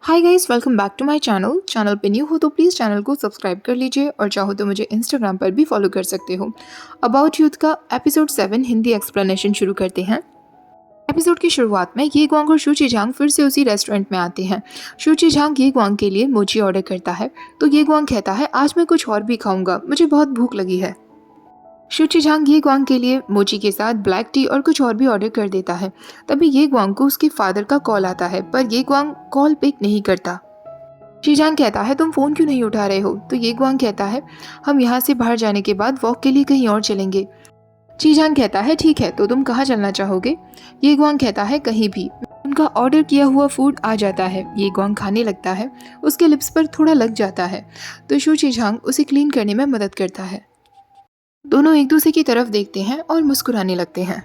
Hi guys, welcome back to my channel पे new हो तो प्लीज़ चैनल को सब्सक्राइब कर लीजिए और चाहो तो मुझे इंस्टाग्राम पर भी फॉलो कर सकते हो। अबाउट यूथ का एपिसोड 7 हिंदी एक्सप्लेनेशन शुरू करते हैं। एपिसोड की शुरुआत में ये ग्वांग और शूची झांग फिर से उसी रेस्टोरेंट में आते हैं। शूची झांग ये ग्वांग के लिए मोची ऑर्डर करता है तो ये ग्वांग कहता है आज मैं कुछ और भी खाऊंगा, मुझे बहुत भूख लगी है। शूची झांग ये ग्वांग के लिए मोची के साथ ब्लैक टी और कुछ और भी ऑर्डर कर देता है। तभी ये ग्वांग को उसके फादर का कॉल आता है पर ये ग्वांग कॉल पिक नहीं करता। शीजांग कहता है तुम फ़ोन क्यों नहीं उठा रहे हो? तो ये ग्वांग कहता है हम यहाँ से बाहर जाने के बाद वॉक के लिए कहीं और चलेंगे। शीजांग कहता है ठीक है, तो तुम कहाँ चलना चाहोगे? ये ग्वांग कहता है कहीं भी। उनका ऑर्डर किया हुआ फूड आ जाता है। ये ग्वांग खाने लगता है, उसके लिप्स पर थोड़ा लग जाता है तो शू शीजांग उसे क्लीन करने में मदद करता है। दोनों एक दूसरे की तरफ देखते हैं और मुस्कुराने लगते हैं।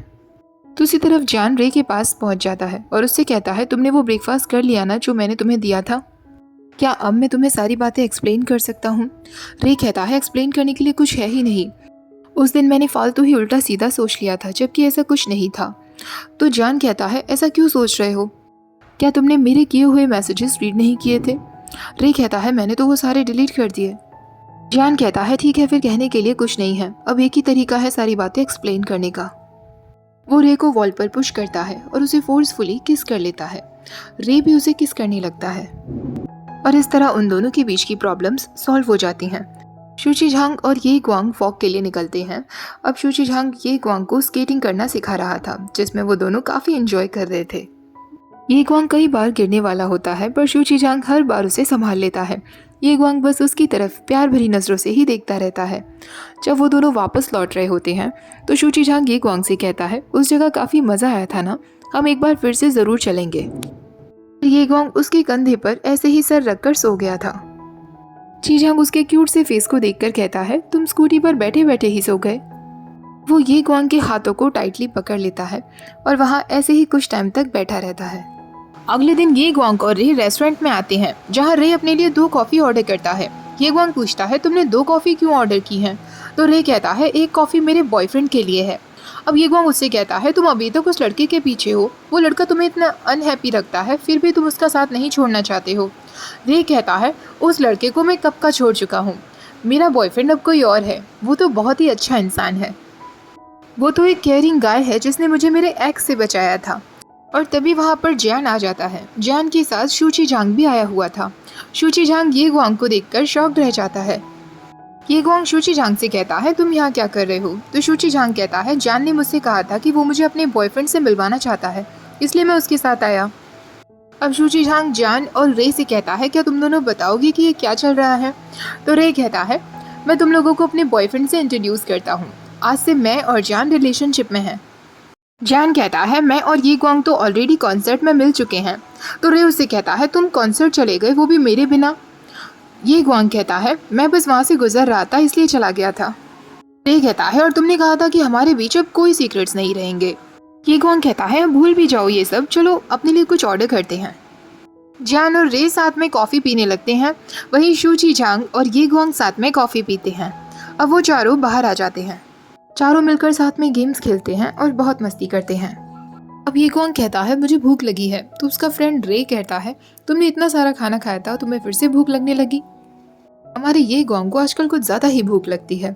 दूसरी तरफ जान रे के पास पहुंच जाता है और उससे कहता है तुमने वो ब्रेकफास्ट कर लिया ना जो मैंने तुम्हें दिया था? क्या अब मैं तुम्हें सारी बातें एक्सप्लेन कर सकता हूँ? रे कहता है एक्सप्लेन करने के लिए कुछ है ही नहीं। उस दिन मैंने फालतू ही उल्टा सीधा सोच लिया था जबकि ऐसा कुछ नहीं था। तो जान कहता है ऐसा क्यों सोच रहे हो? क्या तुमने मेरे किए हुए मैसेजेस रीड नहीं किए थे? रे कहता है मैंने तो वो सारे डिलीट कर दिए। जान कहता है ठीक है, फिर कहने के लिए कुछ नहीं है, अब एक ही तरीका है सारी बातें एक्सप्लेन करने का। वो रे को वॉल पर पुश करता है और उसे फोर्सफुली किस कर लेता है। रे भी उसे किस करने लगता है और इस तरह उन दोनों के बीच की प्रॉब्लम्स सॉल्व हो जाती हैं। शूची झांग और ये ग्वांग वॉक के लिए निकलते हैं। अब शूची झांग ये ग्वांग को स्केटिंग करना सिखा रहा था जिसमें वो दोनों काफ़ी एंजॉय कर रहे थे। ये ग्वांग कई बार गिरने वाला होता है पर शूची झांग हर बार उसे संभाल लेता है। ये ग्वांग बस उसकी तरफ प्यार भरी नज़रों से ही देखता रहता है। जब वो दोनों वापस लौट रहे होते हैं तो शूची झांग ये ग्वांग से कहता है उस जगह काफ़ी मज़ा आया था ना, हम एक बार फिर से ज़रूर चलेंगे। ये ग्वांग उसके कंधे पर ऐसे ही सर रखकर सो गया था। शीजांग उसके क्यूट से फेस को देखकर कहता है तुम स्कूटी पर बैठे बैठे ही सो गए। वो ये ग्वांग के हाथों को टाइटली पकड़ लेता है और वहाँ ऐसे ही कुछ टाइम तक बैठा रहता है। अगले दिन ये ग्वांग और रे रेस्टोरेंट में आते हैं जहाँ रे अपने लिए 2 कॉफ़ी ऑर्डर करता है। ये ग्वांग पूछता है तुमने 2 कॉफ़ी क्यों ऑर्डर की हैं? तो रे कहता है एक कॉफ़ी मेरे बॉयफ्रेंड के लिए है। अब ये ग्वांग उससे कहता है तुम अभी तक उस लड़के के पीछे हो, वो लड़का तुम्हें इतना अनहैप्पी रखता है फिर भी तुम उसका साथ नहीं छोड़ना चाहते हो। रे कहता है उस लड़के को मैं कब का छोड़ चुका हूँ, मेरा बॉयफ्रेंड अब कोई और है, वो तो बहुत ही अच्छा इंसान है, वो तो एक केयरिंग गाय है जिसने मुझे मेरे एक्स से बचाया था। और तभी वहाँ पर जैन आ जाता है। जैन के साथ शूची झांग भी आया हुआ था। शूची झांग ये ग्वांग को देखकर शॉक्ड रह जाता है। ये ग्वांग शूची झांग से कहता है तुम यहाँ क्या कर रहे हो? तो शूची झांग कहता है जैन ने मुझसे कहा था कि वो मुझे अपने बॉयफ्रेंड से मिलवाना चाहता है, इसलिए मैं उसके साथ आया। अब शूची झांग जैन और रे से कहता है क्या तुम दोनों बताओगे कि ये क्या चल रहा है? तो रे कहता है मैं तुम लोगों को अपने बॉयफ्रेंड से इंट्रोड्यूस करता हूँ, आज से मैं और जैन रिलेशनशिप में हैं। जैन कहता है मैं और ये ग्वांग तो ऑलरेडी कॉन्सर्ट में मिल चुके हैं। तो रे उससे कहता है तुम कॉन्सर्ट चले गए, वो भी मेरे बिना? ये ग्वांग कहता है मैं बस वहाँ से गुजर रहा था इसलिए चला गया था। रे कहता है और तुमने कहा था कि हमारे बीच अब कोई सीक्रेट्स नहीं रहेंगे। ये ग्वांग कहता है भूल भी जाओ ये सब, चलो अपने लिए कुछ ऑर्डर करते हैं। जैन और रे साथ में कॉफ़ी पीने लगते हैं। वहीं शूची झांग और ये ग्वांग साथ में कॉफ़ी पीते हैं। अब वो चारों बाहर आ जाते हैं। चारों मिलकर साथ में गेम्स खेलते हैं और बहुत मस्ती करते हैं। अब ये ग्वांग कहता है मुझे भूख लगी है तो उसका फ्रेंड रे कहता है तुमने इतना सारा खाना खाया था, तुम्हें फिर से भूख लगने लगी? हमारे ये ग्वांग को आजकल कुछ ज़्यादा ही भूख लगती है।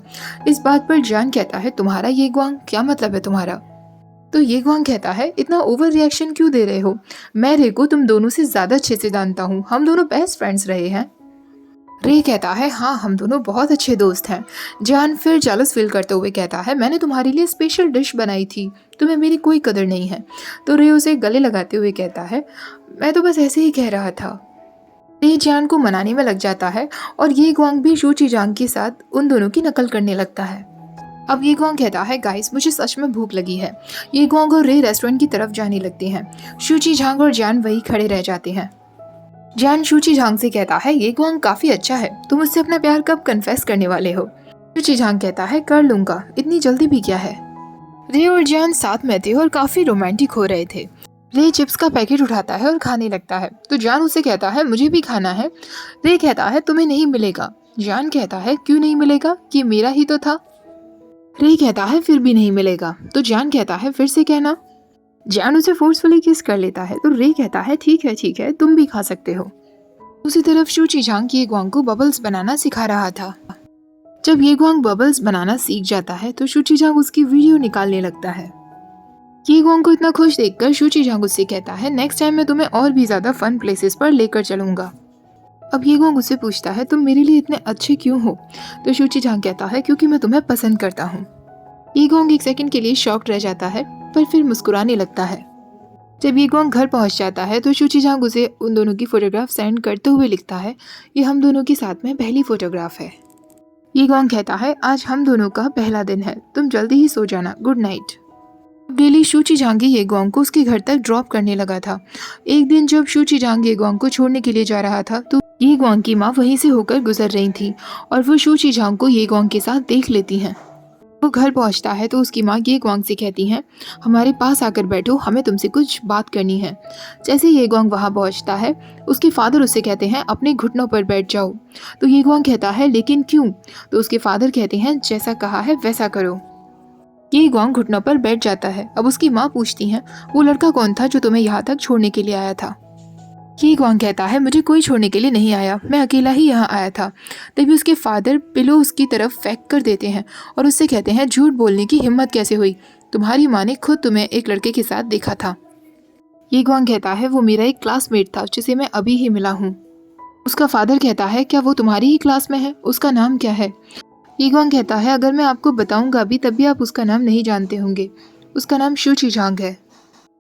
इस बात पर जान कहता है तुम्हारा ये ग्वांग, क्या मतलब है तुम्हारा? तो ये ग्वांग कहता है इतना ओवर रिएक्शन क्यों दे रहे हो, मैं रे को तुम दोनों से ज़्यादा अच्छे से जानता हूँ, हम दोनों बेस्ट फ्रेंड्स रहे हैं। रे कहता है हाँ हम दोनों बहुत अच्छे दोस्त हैं। जान फिर जेलस फील करते हुए कहता है मैंने तुम्हारे लिए स्पेशल डिश बनाई थी, तुम्हें मेरी कोई कदर नहीं है। तो रे उसे गले लगाते हुए कहता है मैं तो बस ऐसे ही कह रहा था। रे जान को मनाने में लग जाता है और ये ग्वांग भी शूची झांग के साथ उन दोनों की नकल करने लगता है। अब ये ग्वांग कहता है गाइस मुझे सच में भूख लगी है। ये ग्वांग और रे रेस्टोरेंट की तरफ जाने लगते हैं। शूची झांग और जान वही खड़े रह जाते हैं। जैन शूची झांग से कहता है ये ग्वांग काफी अच्छा है, तुम उससे अपना प्यार कब कन्फेस करने वाले हो? शूची झांग कहता है कर लूंगा, इतनी जल्दी भी क्या है। रे और जैन साथ में थे और काफी रोमांटिक हो रहे थे। रे चिप्स का पैकेट उठाता है और खाने लगता है तो जैन उसे कहता है मुझे भी खाना है। रे कहता है तुम्हें नहीं मिलेगा। जैन कहता है क्यों नहीं मिलेगा, ये मेरा ही तो था। रे कहता है फिर भी नहीं मिलेगा। तो जैन कहता है फिर से कहना। जैन उसे फोर्सफुली किस कर लेता है तो रे कहता है ठीक है तुम भी खा सकते हो। दूसरी तरफ शू चिजांग ये ग्वांग को बबल्स बनाना सिखा रहा था। जब ये ग्वांग बबल्स बनाना सीख जाता है तो शू चिजांग उसकी वीडियो निकालने लगता है। ये ग्वांग को इतना खुश देखकर शू चिजांग उससे कहता है, नेक्स्ट टाइम मैं तुम्हें और भी ज्यादा फन प्लेसेस पर लेकर चलूंगा। अब ये ग्वांग उससे पूछता है, तुम मेरे लिए इतने अच्छे क्यों हो? तो शू चिजांग कहता है, क्योंकि मैं तुम्हें पसंद करता हूँ। ये ग्वांग एक सेकंड के लिए शॉक्ड रह जाता है पर फिर मुस्कुराने लगता है। जब ये ग्वांग घर पहुंच जाता है तो शू चिजांग उसे उन दोनों की फोटोग्राफ सेंड करते हुए लिखता है, ये हम दोनों के साथ में पहली फोटोग्राफ है। ये ग्वांग कहता है, आज हम दोनों का पहला दिन है, तुम जल्दी ही सो जाना, गुड नाइट। डेली शू चिजांग ये ग्वांग को उसके घर तक ड्रॉप करने लगा था। एक दिन जब शू चिजांग ये ग्वांग को छोड़ने के लिए जा रहा था तो ये ग्वांग की माँ वहीं से होकर गुजर रही थी और वो शू चिजांग को ये ग्वांग के साथ देख लेती हैं। वो घर पहुंचता है तो उसकी माँ ये ग्वांग से कहती हैं, हमारे पास आकर बैठो, हमें तुमसे कुछ बात करनी है। जैसे ये ग्वांग वहाँ पहुंचता है उसके फादर उससे कहते हैं, अपने घुटनों पर बैठ जाओ। तो ये ग्वांग कहता है, लेकिन क्यों? तो उसके फादर कहते हैं, जैसा कहा है वैसा करो। ये ग्वांग घुटनों पर बैठ जाता है। अब उसकी माँ पूछती हैं, वो लड़का कौन था जो तुम्हें यहाँ तक छोड़ने के लिए आया था? ये ग्वांग कहता है, मुझे कोई छोड़ने के लिए नहीं आया, मैं अकेला ही यहाँ आया था। तभी उसके फादर पिलो उसकी तरफ फेंक कर देते हैं और उससे कहते हैं, झूठ बोलने की हिम्मत कैसे हुई? तुम्हारी माँ ने खुद तुम्हें एक लड़के के साथ देखा था। ये ग्वांग कहता है, वो मेरा एक क्लासमेट था जिसे मैं अभी ही मिला हूँ। उसका फादर कहता है, क्या वो तुम्हारी ही क्लास में है? उसका नाम क्या है? ये ग्वांग कहता है, अगर मैं आपको बताऊंगा भी तब भी आप उसका नाम नहीं जानते होंगे, उसका नाम शू चिजांग है।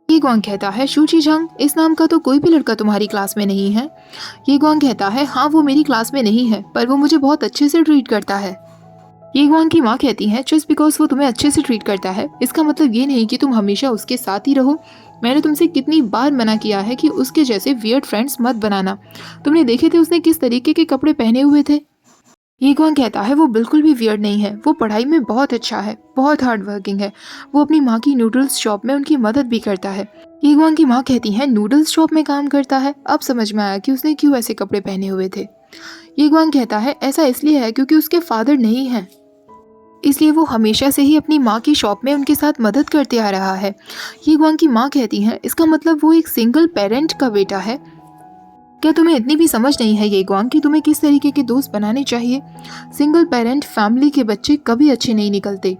ये ग्वांग कहता है, शू चिजांग, इस नाम का तो कोई भी लड़का तुम्हारी क्लास में नहीं है। ये ग्वांग कहता है, हाँ वो मेरी क्लास में नहीं है पर वो मुझे बहुत अच्छे से ट्रीट करता है। ये ग्वांग की माँ कहती है, जस्ट बिकॉज वो तुम्हें अच्छे से ट्रीट करता है इसका मतलब ये नहीं कि तुम हमेशा उसके साथ ही रहो। मैंने तुमसे कितनी बार मना किया है कि उसके जैसे वियर्ड फ्रेंड्स मत बनाना। तुमने देखे थे उसने किस तरीके के कपड़े पहने हुए थे? ये ग्वांग कहता है, वो बिल्कुल भी वियर्ड नहीं है, वो पढ़ाई में बहुत अच्छा है, बहुत हार्ड वर्किंग है। वो अपनी माँ की नूडल्स शॉप में उनकी मदद भी करता है। ये ग्वांग की माँ कहती है, नूडल्स शॉप में काम करता है? अब समझ में आया कि उसने क्यों ऐसे कपड़े पहने हुए थे। ये ग्वांग कहता है, ऐसा इसलिए है क्योंकि उसके फादर नहीं हैं, इसलिए वो हमेशा से ही अपनी माँ की शॉप में उनके साथ मदद करते आ रहा है। ये ग्वांग की माँ कहती हैं, इसका मतलब वो एक सिंगल पेरेंट का बेटा है। क्या तुम्हें इतनी भी समझ नहीं है ये ग्वांग कि तुम्हें किस तरीके के दोस्त बनाने चाहिए? सिंगल पेरेंट फैमिली के बच्चे कभी अच्छे नहीं निकलते,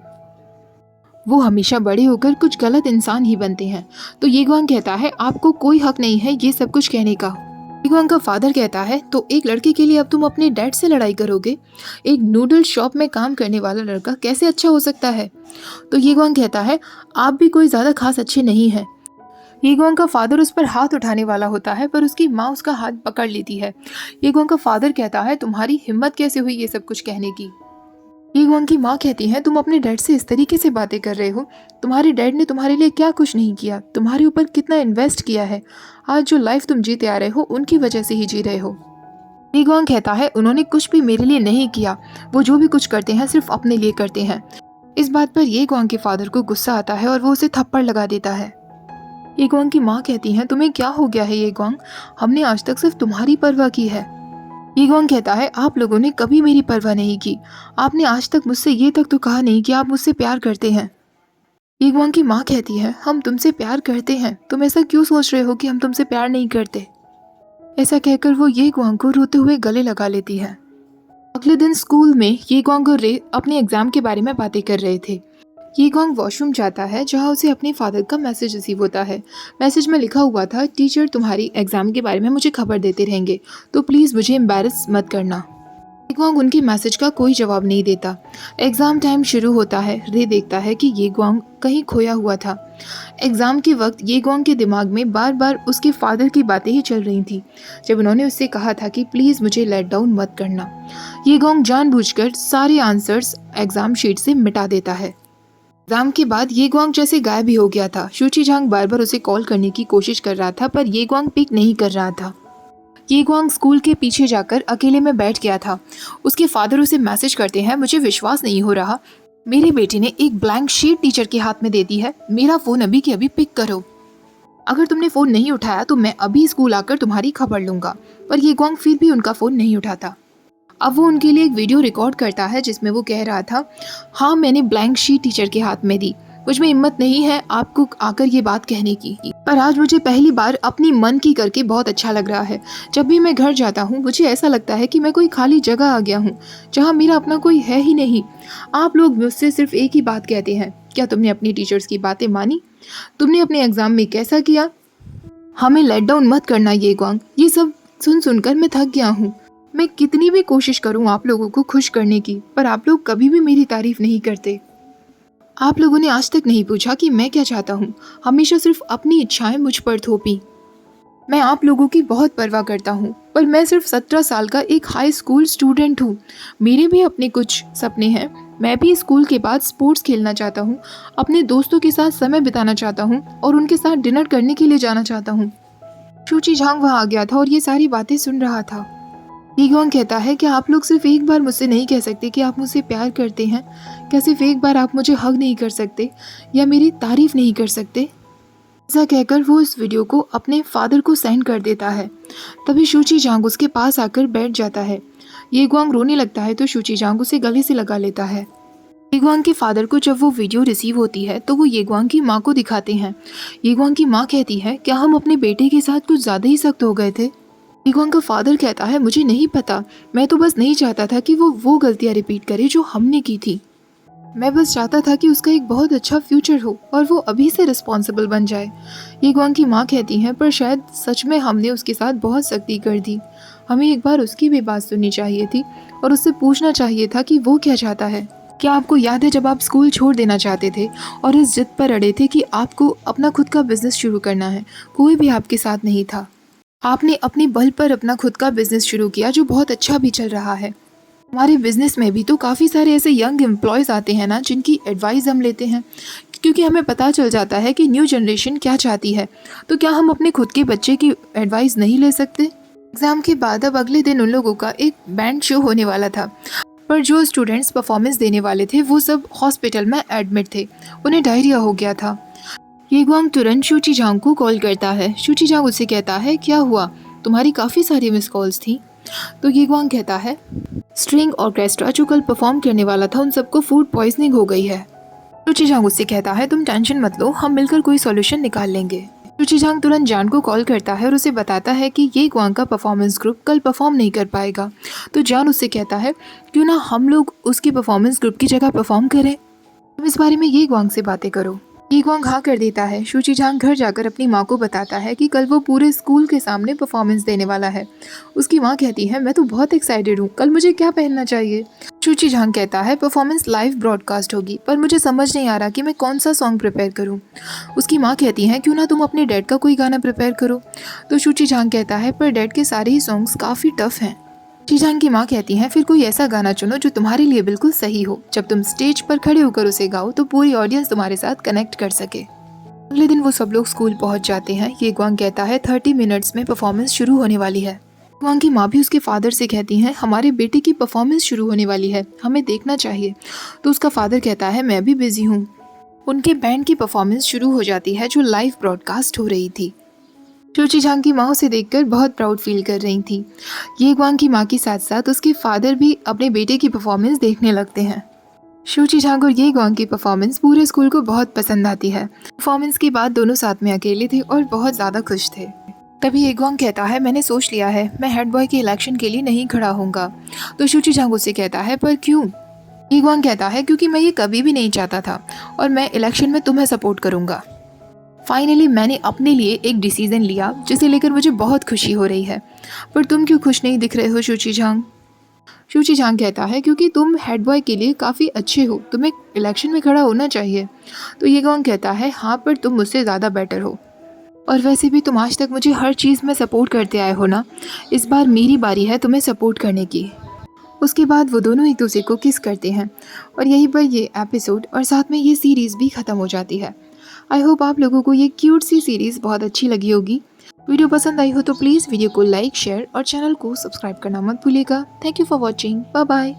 वो हमेशा बड़े होकर कुछ गलत इंसान ही बनते हैं। तो ये ग्वांग कहता है, आपको कोई हक नहीं है ये सब कुछ कहने का। ये ग्वांग का फादर कहता है, तो एक लड़के के लिए अब तुम अपने डैड से लड़ाई करोगे? एक नूडल शॉप में काम करने वाला लड़का कैसे अच्छा हो सकता है? तो ये ग्वांग कहता है, आप भी कोई ज़्यादा खास अच्छे नहीं हैं। ये ग्वांग का फादर उस पर हाथ उठाने वाला होता है पर उसकी माँ उसका हाथ पकड़ लेती है। ये ग्वांग का फादर कहता है, तुम्हारी हिम्मत कैसे हुई ये सब कुछ कहने की? ये ग्वांग की माँ कहती है, तुम अपने डैड से इस तरीके से बातें कर रहे हो? तुम्हारे डैड ने तुम्हारे लिए क्या कुछ नहीं किया, तुम्हारे ऊपर कितना इन्वेस्ट किया है। आज जो लाइफ तुम जीते आ रहे हो उनकी वजह से ही जी रहे हो। ये ग्वांग कहता है, उन्होंने कुछ भी मेरे लिए नहीं किया, वो जो भी कुछ करते हैं सिर्फ अपने लिए करते हैं। इस बात पर ये ग्वांग के फादर को गुस्सा आता है और वो उसे थप्पड़ लगा देता है। ये ग्वांग की माँ कहती हैं, तुम्हें क्या हो गया है ये ग्वांग, हमने आज तक सिर्फ तुम्हारी परवाह की है। ये ग्वांग कहता है, आप लोगों ने कभी मेरी परवाह नहीं की, आपने आज तक मुझसे ये तक तो कहा नहीं कि आप मुझसे प्यार करते हैं। ये ग्वांग की माँ कहती है, हम तुमसे प्यार करते हैं, तुम ऐसा क्यों सोच रहे हो कि हम तुमसे प्यार नहीं करते? ऐसा कहकर वो ये ग्वांग को रोते हुए गले लगा लेती है। अगले दिन स्कूल में ये ग्वांग और रे अपने एग्जाम के बारे में बातें कर रहे थे। ये ग्वांग वॉशरूम जाता है जहाँ उसे अपने फादर का मैसेज रिसीव होता है। मैसेज में लिखा हुआ था, टीचर तुम्हारी एग्जाम के बारे में मुझे खबर देते रहेंगे, तो प्लीज़ मुझे एम्बैरस मत करना। ये ग्वांग उनके मैसेज का कोई जवाब नहीं देता। एग्ज़ाम टाइम शुरू होता है। रे देखता है कि ये ग्वांग कहीं खोया हुआ था। एग्ज़ाम के वक्त ये ग्वांग के दिमाग में बार बार उसके फादर की बातें ही चल रही थी, जब उन्होंने उससे कहा था कि प्लीज़ मुझे लेट डाउन मत करना। ये ग्वांग जानबूझकर सारे आंसर्स एग्ज़ाम शीट से मिटा देता है। एग्जाम के बाद ये ग्वांग जैसे गायब ही हो गया था। शू चिजांग बार बार उसे कॉल करने की कोशिश कर रहा था पर ये ग्वांग पिक नहीं कर रहा था। ये ग्वांग स्कूल के पीछे जाकर अकेले में बैठ गया था। उसके फादर उसे मैसेज करते हैं, मुझे विश्वास नहीं हो रहा, मेरे बेटे ने एक ब्लैंक शीट टीचर के हाथ में दे दी है, मेरा फ़ोन अभी के अभी पिक करो। अगर तुमने फ़ोन नहीं उठाया तो मैं अभी स्कूल आकर तुम्हारी खबर लूँगा। पर ये ग्वांग फिर भी उनका फ़ोन नहीं उठाता। अब वो उनके लिए एक वीडियो रिकॉर्ड करता है जिसमें वो कह रहा था, हाँ मैंने ब्लैंक शीट टीचर के हाथ में दी, मुझ में हिम्मत नहीं है आपको आकर ये बात कहने की, पर आज मुझे पहली बार अपनी मन की करके बहुत अच्छा लग रहा है। जब भी मैं घर जाता हूँ मुझे ऐसा लगता है कि मैं कोई खाली जगह आ गया हूँ जहाँ मेरा अपना कोई है ही नहीं। आप लोग मुझसे सिर्फ एक ही बात कहते हैं, क्या तुमने अपनी टीचर्स की बातें मानी? तुमने अपने एग्जाम में कैसा किया? हमें लेट डाउन मत करना ये ग्वांग। ये सब सुन सुनकर मैं थक गया हूँ। मैं कितनी भी कोशिश करूँ आप लोगों को खुश करने की, पर आप लोग कभी भी मेरी तारीफ नहीं करते। आप लोगों ने आज तक नहीं पूछा कि मैं क्या चाहता हूँ, हमेशा सिर्फ अपनी इच्छाएं मुझ पर थोपी। मैं आप लोगों की बहुत परवाह करता हूँ, पर मैं सिर्फ 17 साल का एक हाई स्कूल स्टूडेंट हूँ। मेरे भी अपने कुछ सपने हैं। मैं भी स्कूल के बाद स्पोर्ट्स खेलना चाहता हूँ, अपने दोस्तों के साथ समय बिताना चाहता हूँ और उनके साथ डिनर करने के लिए जाना चाहता हूँ। शूची झांग वहाँ आ गया था और ये सारी बातें सुन रहा था। ईगोंग कहता है कि आप लोग सिर्फ एक बार मुझसे नहीं कह सकते कि आप मुझसे प्यार करते हैं? क्या सिर्फ एक बार आप मुझे हग नहीं कर सकते या मेरी तारीफ नहीं कर सकते? ऐसा कहकर वो इस वीडियो को अपने फादर को सेंड कर देता है। तभी शूची झांग उसके पास आकर बैठ जाता है। येगुआंग रोने लगता है तो शूची झांग उसे गले से लगा लेता है। येगुआंग के फादर को जब वो वीडियो रिसीव होती है तो वो येगुआंग की माँ को दिखाते हैं। येगुआंग की माँ कहती है, क्या हम अपने बेटे के साथ कुछ ज़्यादा ही सख्त हो गए थे? येगुआंग का फादर कहता है, मुझे नहीं पता, मैं तो बस नहीं चाहता था कि वो गलतियाँ रिपीट करे जो हमने की थी। मैं बस चाहता था कि उसका एक बहुत अच्छा फ्यूचर हो और वो अभी से रिस्पॉन्सिबल बन जाए। येगुआंग की माँ कहती हैं, पर शायद सच में हमने उसके साथ बहुत सख्ती कर दी। हमें एक बार उसकी भी बात सुननी चाहिए थी और उससे पूछना चाहिए था कि वो क्या चाहता है। क्या आपको याद है जब आप स्कूल छोड़ देना चाहते थे और इस जिद पर अड़े थे कि आपको अपना खुद का बिजनेस शुरू करना है? कोई भी आपके साथ नहीं था। आपने अपने बल पर अपना खुद का बिजनेस शुरू किया जो बहुत अच्छा भी चल रहा है। हमारे बिजनेस में भी तो काफ़ी सारे ऐसे यंग एम्प्लॉयज़ आते हैं ना, जिनकी एडवाइस हम लेते हैं, क्योंकि हमें पता चल जाता है कि न्यू जनरेशन क्या चाहती है। तो क्या हम अपने खुद के बच्चे की एडवाइस नहीं ले सकते? एग्ज़ाम के बाद अब अगले दिन उन लोगों का एक बैंड शो होने वाला था, पर जो स्टूडेंट्स परफॉर्मेंस देने वाले थे वो सब हॉस्पिटल में एडमिट थे। उन्हें डायरिया हो गया था। येगुआंग तुरंत शूची झांग को कॉल करता है। शूची झांग उससे कहता है, क्या हुआ? तुम्हारी काफ़ी सारी मिस कॉल्स थी। तो येगुआंग कहता है, स्ट्रिंग ऑर्केस्ट्रा जो कल परफॉर्म करने वाला था उन सबको फूड पॉइजनिंग हो गई है। शूची झांग उससे कहता है, तुम टेंशन मत लो, हम मिलकर कोई सॉल्यूशन निकाल लेंगे। शूची झांग तुरंत जान को कॉल करता है और उसे बताता है कि येगुआंग का परफॉर्मेंस ग्रुप कल परफॉर्म नहीं कर पाएगा। तो जान उससे कहता है, क्यों ना हम लोग उसके परफॉर्मेंस ग्रुप की जगह परफॉर्म करें? तुम इस बारे में येगुआंग से बातें करो। येगुआंग हाँ कर देता है। शूची झांग घर जाकर अपनी माँ को बताता है कि कल वो पूरे स्कूल के सामने परफॉर्मेंस देने वाला है। उसकी माँ कहती है, मैं तो बहुत एक्साइटेड हूँ, कल मुझे क्या पहनना चाहिए? शूची झांग कहता है, परफॉर्मेंस लाइव ब्रॉडकास्ट होगी, पर मुझे समझ नहीं आ रहा कि मैं कौन सा सॉन्ग प्रिपेयर करूँ। उसकी माँ कहती है, क्यों ना तुम अपने डैड का कोई गाना प्रिपेयर करो। तो शूची झांग कहता है, पर डैड के सारे ही सॉन्ग्स काफ़ी टफ हैं। शूची झांग की माँ कहती हैं, फिर कोई ऐसा गाना चुनो जो तुम्हारे लिए बिल्कुल सही हो। जब तुम स्टेज पर खड़े होकर उसे गाओ तो पूरी ऑडियंस तुम्हारे साथ कनेक्ट कर सके। अगले दिन वो सब लोग स्कूल पहुंच जाते हैं। येगुआंग कहता है, 30 मिनट्स में परफॉर्मेंस शुरू होने वाली है। येगुआंग की माँ भी उसके फादर से कहती हैं, हमारे बेटे की परफॉर्मेंस शुरू होने वाली है, हमें देखना चाहिए। तो उसका फादर कहता है, मैं भी बिजी हूँ। उनके बैंड की परफॉर्मेंस शुरू हो जाती है जो लाइव ब्रॉडकास्ट हो रही थी। शूची झांग की माँ उसे देखकर बहुत प्राउड फील कर रही थी। येगुआंग की माँ के साथ साथ उसके फादर भी अपने बेटे की परफॉर्मेंस देखने लगते हैं। शूची झांग और येगुआंग की परफॉर्मेंस पूरे स्कूल को बहुत पसंद आती है। परफॉर्मेंस के बाद दोनों साथ में अकेले थे और बहुत ज़्यादा खुश थे। तभी येगुआंग कहता है, मैंने सोच लिया है, मैं हेड बॉय के इलेक्शन के लिए नहीं खड़ा होऊंगा। तो शूची झांग उससे कहता है, पर क्यों? येगुआंग कहता है, क्योंकि मैं ये कभी भी नहीं चाहता था और मैं इलेक्शन में तुम्हें सपोर्ट करूंगा। फाइनली मैंने अपने लिए एक डिसीजन लिया जिसे लेकर मुझे बहुत खुशी हो रही है। पर तुम क्यों खुश नहीं दिख रहे हो शूची झांग? शूची झांग कहता है, क्योंकि तुम हेड बॉय के लिए काफ़ी अच्छे हो, तुम्हें इलेक्शन में खड़ा होना चाहिए। तो येगुआंग कहता है, हाँ पर तुम मुझसे ज़्यादा बेटर हो, और वैसे भी तुम आज तक मुझे हर चीज़ में सपोर्ट करते आए हो ना, इस बार मेरी बारी है तुम्हें सपोर्ट करने की। उसके बाद वो दोनों एक दूसरे को किस करते हैं और यहीं पर ये एपिसोड और साथ में ये सीरीज़ भी ख़त्म हो जाती है। आई होप आप लोगों को ये क्यूट सी सीरीज़ बहुत अच्छी लगी होगी। वीडियो पसंद आई हो तो प्लीज़ वीडियो को लाइक, शेयर और चैनल को सब्सक्राइब करना मत भूलिएगा। Thank you for watching. Bye bye.